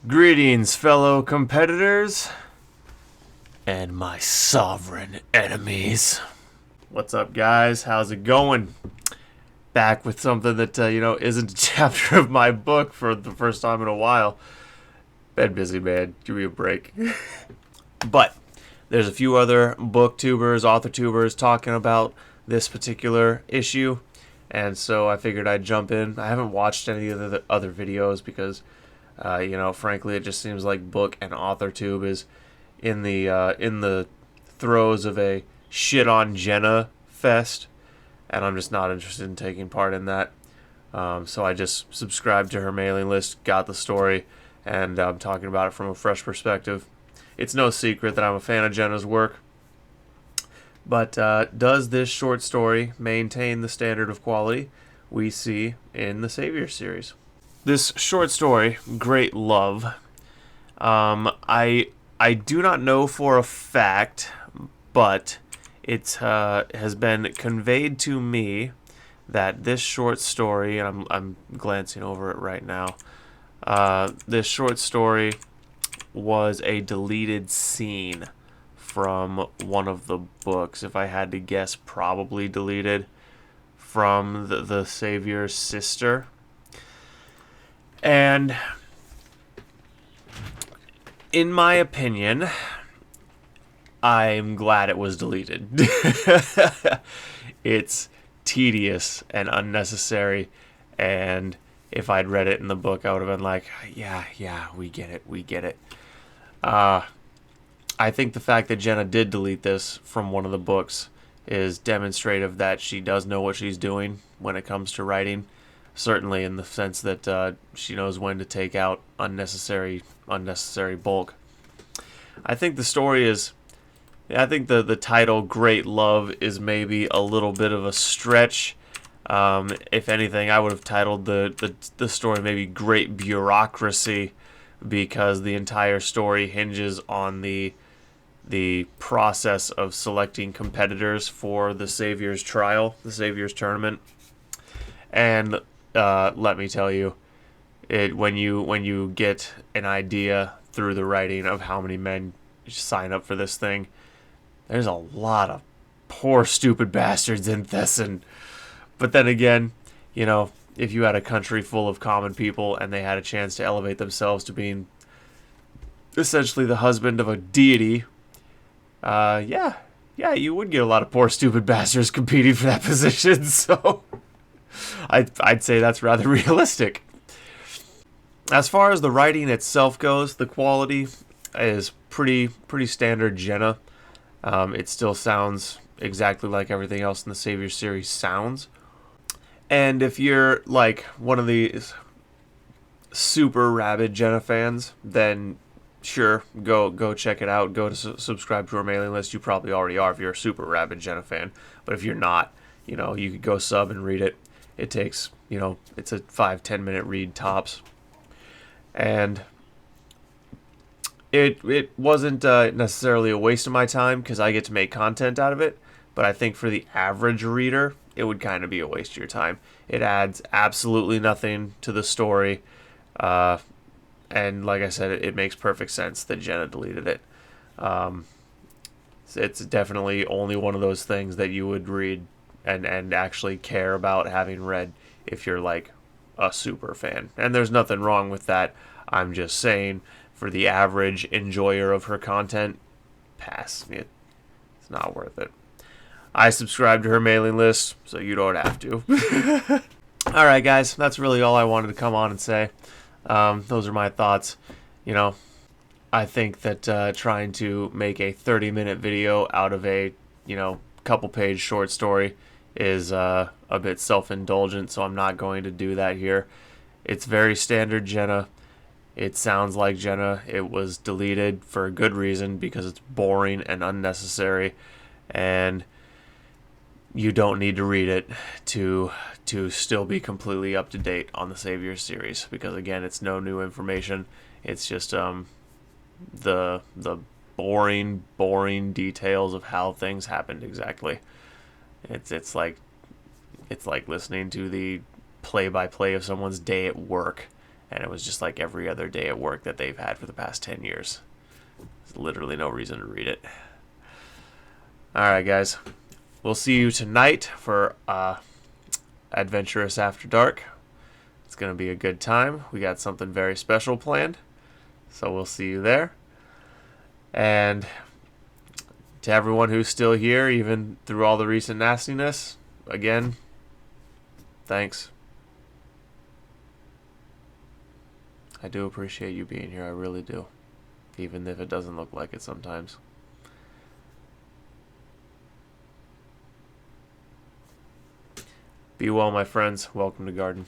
Greetings, fellow competitors and my sovereign enemies. What's up, guys? How's it going? Back with something that, isn't a chapter of my book for the first time in a while. Been busy, man. Give me a break. But there's a few other booktubers, authortubers talking about this particular issue, and so I figured I'd jump in. I haven't watched any of the other videos because frankly, it just seems like book and authortube is in the throes of a shit on Jenna fest, and I'm just not interested in taking part in that. So I just subscribed to her mailing list, got the story, and I'm talking about it from a fresh perspective. It's no secret that I'm a fan of Jenna's work, but does this short story maintain the standard of quality we see in the Savior series? This short story, Great Love, I do not know for a fact, but it has been conveyed to me that this short story, and I'm glancing over it right now, this short story was a deleted scene from one of the books. If I had to guess, probably deleted from the Savior's sister. And in my opinion, I'm glad it was deleted. It's tedious and unnecessary, and if I'd read it in the book, I would have been like, yeah, we get it. I think the fact that Jenna did delete this from one of the books is demonstrative that she does know what she's doing when it comes to writing. Certainly in the sense that she knows when to take out unnecessary bulk. I think the story is... I think the title, Great Love, is maybe a little bit of a stretch. If anything, I would have titled the story maybe Great Bureaucracy, because the entire story hinges on the process of selecting competitors for the Savior's trial, the Savior's tournament. And let me tell you, when you get an idea through the writing of how many men sign up for this thing, there's a lot of poor stupid bastards in this. But then again, if you had a country full of common people and they had a chance to elevate themselves to being essentially the husband of a deity, you would get a lot of poor stupid bastards competing for that position. So I'd say that's rather realistic. As far as the writing itself goes, the quality is pretty standard Jenna. It still sounds exactly like everything else in the Savior series sounds. And if you're like one of these super rabid Jenna fans, then sure, go check it out. Go to subscribe to her mailing list. You probably already are if you're a super rabid Jenna fan. But if you're not, you could go sub and read it. It takes, it's a 5-10 minute read tops. And it wasn't necessarily a waste of my time because I get to make content out of it. But I think for the average reader, it would kind of be a waste of your time. It adds absolutely nothing to the story. And like I said, it makes perfect sense that Jenna deleted it. It's definitely only one of those things that you would read and actually care about having read if you're like a super fan. And there's nothing wrong with that. I'm just saying, for the average enjoyer of her content, pass. It's not worth it. I subscribe to her mailing list, so you don't have to. Alright, guys, that's really all I wanted to come on and say. Those are my thoughts. I think that trying to make a 30-minute video out of a, couple-page short story is a bit self-indulgent, so I'm not going to do that here. It's very standard Jenna. It sounds like Jenna. It was deleted for a good reason, because it's boring and unnecessary, and you don't need to read it to still be completely up to date on the Savior series, because again, it's no new information. It's just the boring details of how things happened exactly. It's like listening to the play-by-play of someone's day at work, And it was just like every other day at work that they've had for the past 10 years. There's literally no reason to read it. Alright, guys. We'll see you tonight for Adventurous After Dark. It's going to be a good time. We got something very special planned. So we'll see you there. And to everyone who's still here, even through all the recent nastiness, again, thanks. I do appreciate you being here. I really do. Even if it doesn't look like it sometimes. Be well, my friends. Welcome to Garden.